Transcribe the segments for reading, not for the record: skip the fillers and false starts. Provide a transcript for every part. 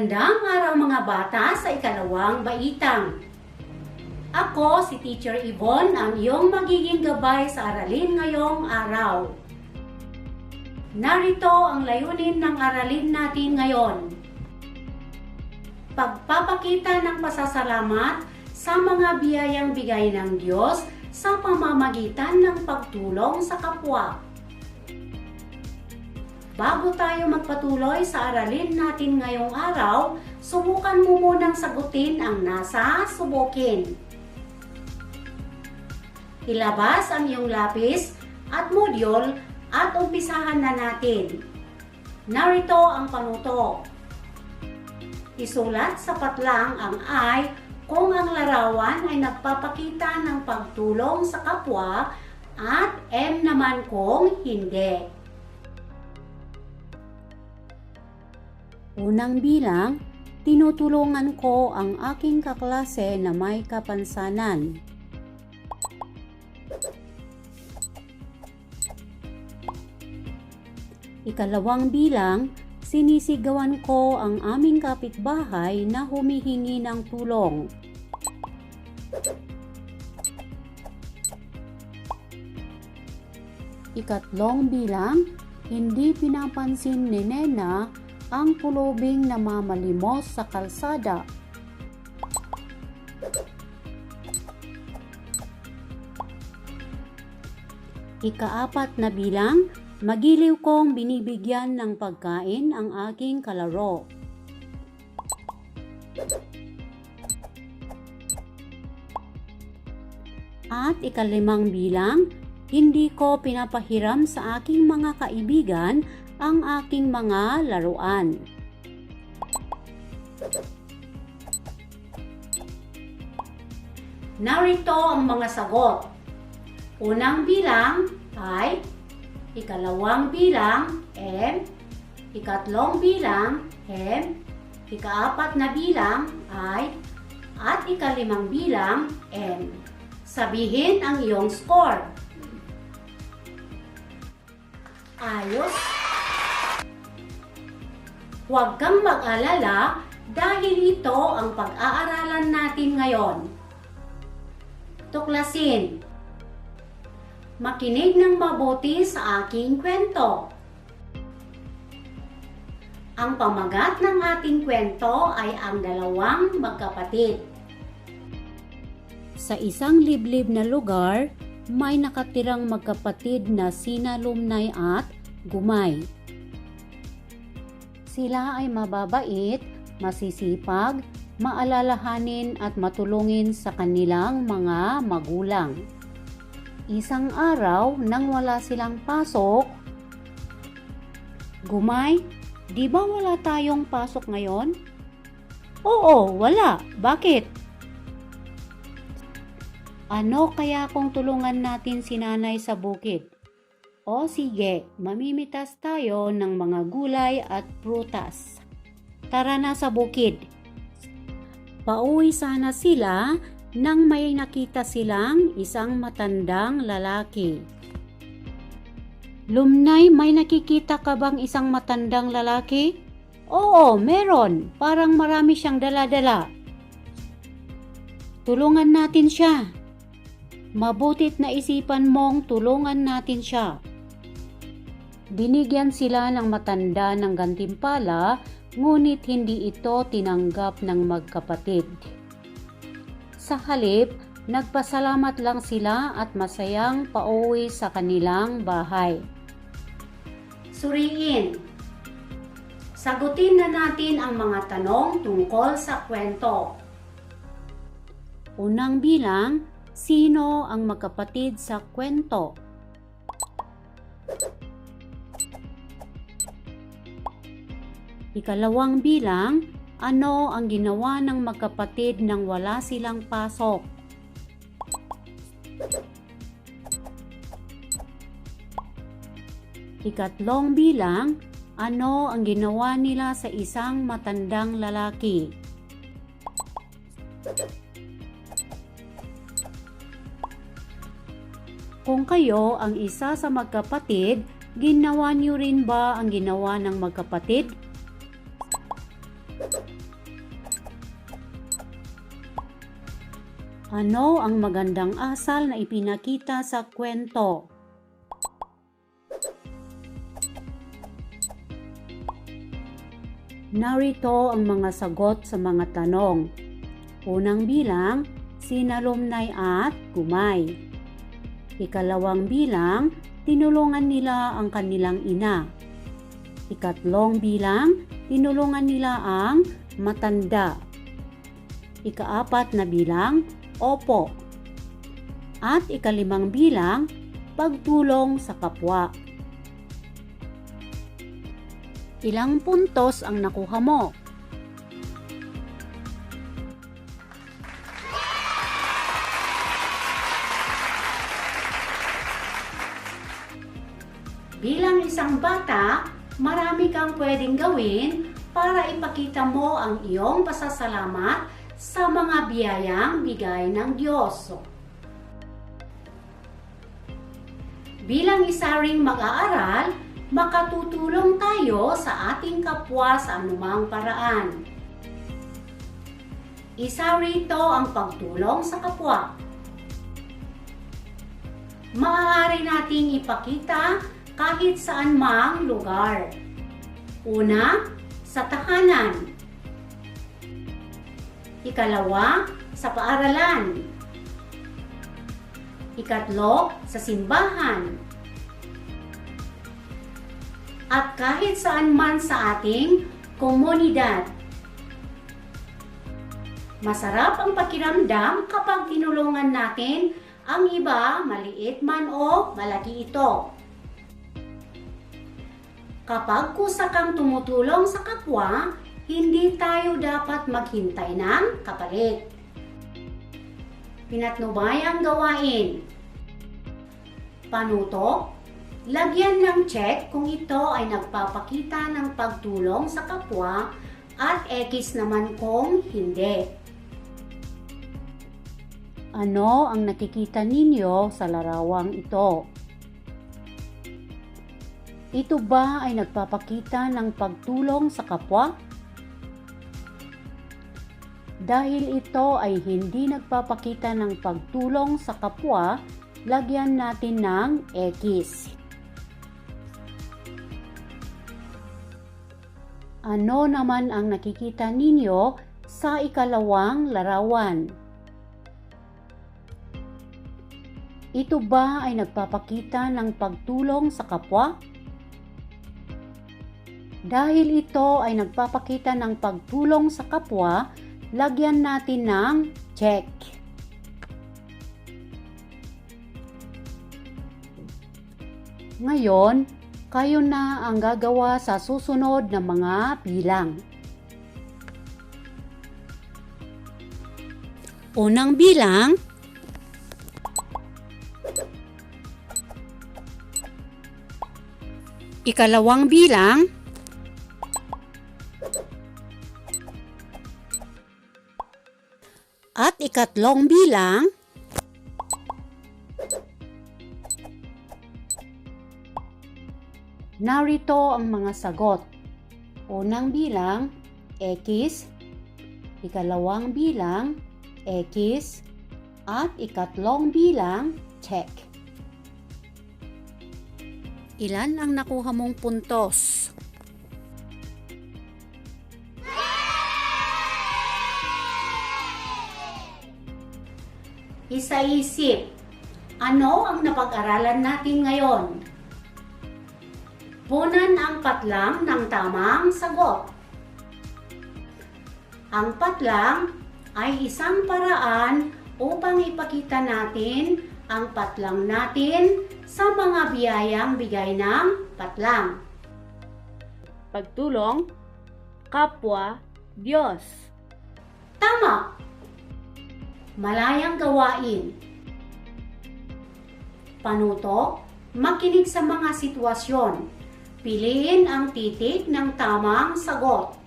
Magandang araw mga bata sa ikalawang baitang. Ako si Teacher Yvonne, ang iyong magiging gabay sa aralin ngayong araw. Narito ang layunin ng aralin natin ngayon. Pagpapakita ng pasasalamat sa mga biyayang bigay ng Diyos sa pamamagitan ng pagtulong sa kapwa. Bago tayo magpatuloy sa aralin natin ngayong araw, subukan mo munang sagutin ang nasa subukin. Ilabas ang iyong lapis at modyul at umpisahan na natin. Narito ang panuto. Isulat sa patlang ang I kung ang larawan ay nagpapakita ng pagtulong sa kapwa at M naman kung hindi. Unang bilang, tinutulungan ko ang aking kaklase na may kapansanan. Ikalawang bilang, sinisigawan ko ang aming kapitbahay na humihingi ng tulong. Ikatlong bilang, hindi pinapansin ni Nena ang pulubing namamalimos sa kalsada. Ikaapat na bilang, magiliw kong binibigyan ng pagkain ang aking kalaro. At ikalimang bilang, hindi ko pinapahiram sa aking mga kaibigan ang aking mga laruan. Narito ang mga sagot. Unang bilang ay, ikalawang bilang M, ikatlong bilang M, ikaapat na bilang I, at ikalimang bilang M. Sabihin ang iyong score. Ayos. Huwag kang mag-alala dahil ito ang pag-aaralan natin ngayon. Tuklasin. Makinig ng mabuti sa aking kwento. Ang pamagat ng ating kwento ay ang dalawang magkapatid. Sa isang liblib na lugar, may nakatirang magkapatid na sina Lumnay at Gumay. Sila ay mababait, masisipag, maalalahanin at matulungin sa kanilang mga magulang. Isang araw, nang wala silang pasok, Gumay, di ba wala tayong pasok ngayon? Oo, wala. Bakit? Ano kaya kung tulungan natin si nanay sa bukid? O sige, mamimitas tayo ng mga gulay at prutas. Tara na sa bukid. Pauwi sana sila nang may nakita silang isang matandang lalaki. Lumnay, may nakikita ka bang isang matandang lalaki? Oo, meron. Parang marami siyang dala-dala. Tulungan natin siya. Mabutit na isipan mong tulungan natin siya. Binigyan sila ng matanda ng gantimpala, ngunit hindi ito tinanggap ng magkapatid. Sa halip, nagpasalamat lang sila at masayang pauwi sa kanilang bahay. Suriin. Sagutin na natin ang mga tanong tungkol sa kwento. Unang bilang, sino ang magkapatid sa kwento? Ikalawang bilang, ano ang ginawa ng magkapatid nang wala silang pasok? Ikatlong bilang, ano ang ginawa nila sa isang matandang lalaki? Kung kayo ang isa sa magkapatid, ginawa niyo rin ba ang ginawa ng magkapatid? Ano ang magandang asal na ipinakita sa kwento? Narito ang mga sagot sa mga tanong. Unang bilang, sina Lumnay at Gumay. Ikalawang bilang, tinulungan nila ang kanilang ina. Ikatlong bilang, tinulungan nila ang matanda. Ikaapat na bilang, opo. At ikalimang bilang, pagtulong sa kapwa. Ilang puntos ang nakuha mo? Bilang isang bata, marami kang pwedeng gawin para ipakita mo ang iyong pasasalamat sa mga biyayang bigay ng Diyos. Bilang isa ring mag-aaral, makatutulong tayo sa ating kapwa sa anumang paraan. Isa rito ang pagtulong sa kapwa. Maaari nating ipakita kahit saan mang lugar. Una, sa tahanan. Ikalawa, sa paaralan. Ikatlo, sa simbahan. At kahit saan man sa ating komunidad. Masarap ang pakiramdam kapag tinulungan natin ang iba, maliit man o malaki ito. Kapag kusa kang tumutulong sa kapwa, hindi tayo dapat maghintay ng kapalit. Pinatnubayang gawain. Panuto, lagyan ng check kung ito ay nagpapakita ng pagtulong sa kapwa at X naman kung hindi. Ano ang nakikita ninyo sa larawang ito? Ito ba ay nagpapakita ng pagtulong sa kapwa? Dahil ito ay hindi nagpapakita ng pagtulong sa kapwa, lagyan natin ng X. Ano naman ang nakikita ninyo sa ikalawang larawan? Ito ba ay nagpapakita ng pagtulong sa kapwa? Dahil ito ay nagpapakita ng pagtulong sa kapwa, lagyan natin ng check. Ngayon, kayo na ang gagawa sa susunod na mga bilang. Unang bilang, ikalawang bilang, at ikatlong bilang, narito ang mga sagot. Unang bilang, X, ikalawang bilang, X, at ikatlong bilang, check. Ilan ang nakuha mong puntos? Isa-isip, ano ang napag-aralan natin ngayon? Punan ang patlang ng tamang sagot. Ang patlang ay isang paraan upang ipakita natin ang patlang natin sa mga biyayang bigay ng patlang. Pagtulong, kapwa, Diyos. Tama! Malayang gawain. Panuto, makinig sa mga sitwasyon. Piliin ang titik ng tamang sagot.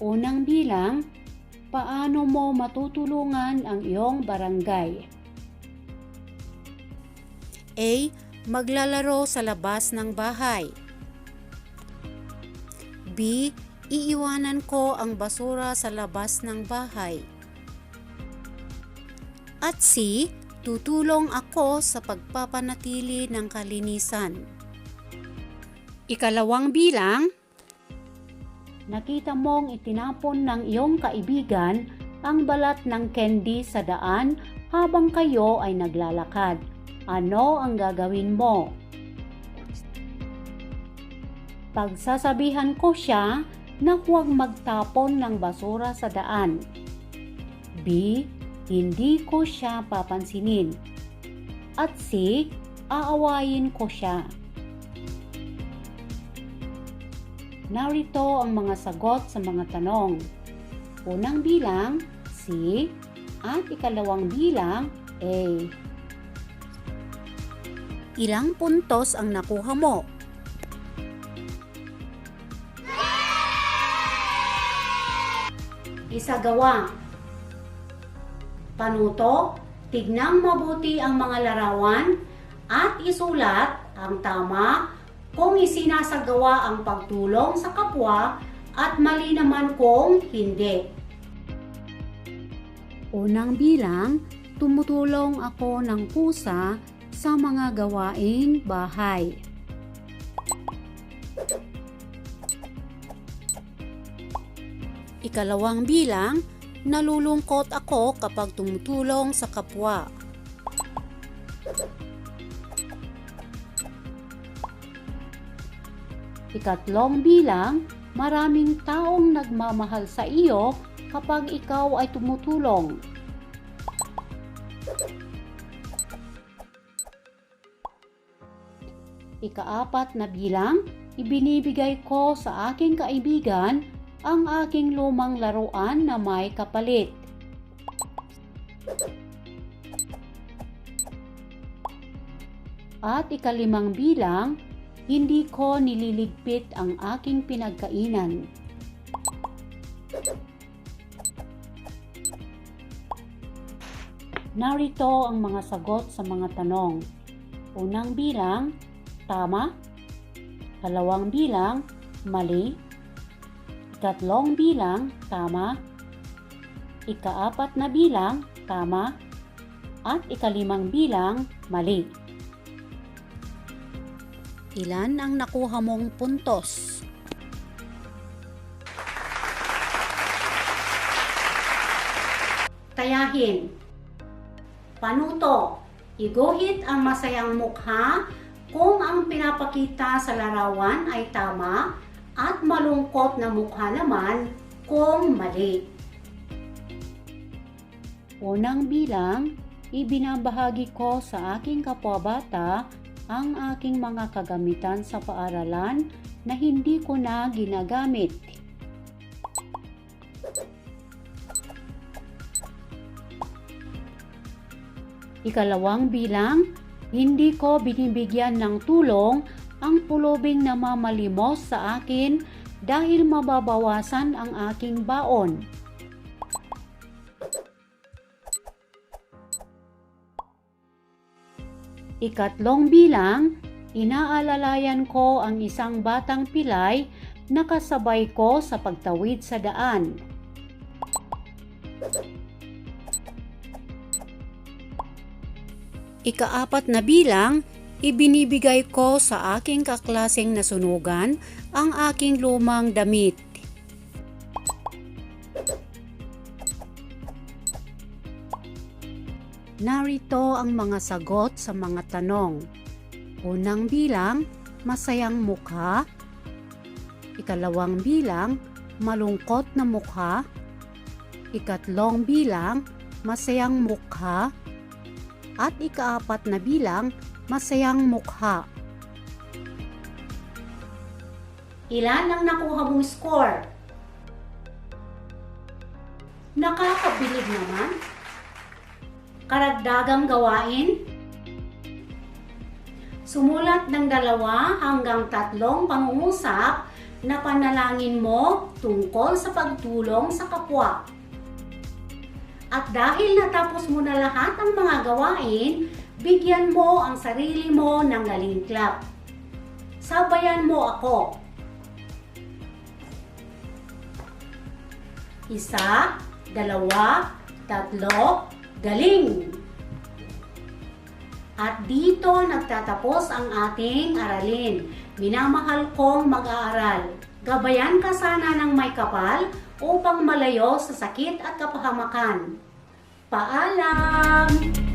Unang bilang, paano mo matutulungan ang iyong barangay? A. Maglalaro sa labas ng bahay. B. Iiwanan ko ang basura sa labas ng bahay. At C. Tutulong ako sa pagpapanatili ng kalinisan. Ikalawang bilang, nakita mong itinapon ng iyong kaibigan ang balat ng candy sa daan habang kayo ay naglalakad. Ano ang gagawin mo? Pagsasabihan ko siya na huwag magtapon ng basura sa daan. B. Hindi ko siya papansinin. At C. Aawayin ko siya. Narito ang mga sagot sa mga tanong. Unang bilang, C. At ikalawang bilang, A. Ilang puntos ang nakuha mo? Isagawa. Panuto, tignang mabuti ang mga larawan at isulat ang tama kung isinasagawa ang pagtulong sa kapwa at mali naman kung hindi. Unang bilang, tumutulong ako ng kusa sa mga gawaing bahay. Ikalawang bilang, nalulungkot ako kapag tumutulong sa kapwa. Ikatlong bilang, maraming taong nagmamahal sa iyo kapag ikaw ay tumutulong. Ikaapat na bilang, ibinibigay ko sa aking kaibigan ang aking lumang laruan na may kapalit. At ikalimang bilang, hindi ko nililigpit ang aking pinagkainan. Narito ang mga sagot sa mga tanong. Unang bilang, tama. Kalawang bilang, mali. Ikatlong bilang, tama. Ikaapat na bilang, tama. At ikalimang bilang, mali. Ilan ang nakuha mong puntos? Tayahin. Panuto. Iguhit ang masayang mukha kung ang pinapakita sa larawan ay tama at malungkot na mukha naman kung mali. Unang bilang, ibinabahagi ko sa aking kapwa-bata ang aking mga kagamitan sa paaralan na hindi ko na ginagamit. Ikalawang bilang, hindi ko binibigyan ng tulong ang pulubing na mamalimos sa akin dahil mababawasan ang aking baon. Ikatlong bilang, inaalalayan ko ang isang batang pilay na kasabay ko sa pagtawid sa daan. Ikaapat na bilang, ibinibigay ko sa aking kaklaseng nasunugan ang aking lumang damit. Narito ang mga sagot sa mga tanong. Unang bilang, masayang mukha. Ikalawang bilang, malungkot na mukha. Ikatlong bilang, masayang mukha. At ikaapat na bilang, masayang mukha. Ilan ang nakuha mong score? Nakakabilib naman. Karagdagang gawain. Sumulat ng 2 hanggang 3 pangungusap na panalangin mo tungkol sa pagtulong sa kapwa. At dahil natapos mo na lahat ang mga gawain, bigyan mo ang sarili mo ng galing clap. Sabayan mo ako. 1, 2, 3, Galing! At dito nagtatapos ang ating aralin. Minamahal kong mag-aaral. Gabayan ka sana ng may kapal upang malayo sa sakit at kapahamakan. Paalam!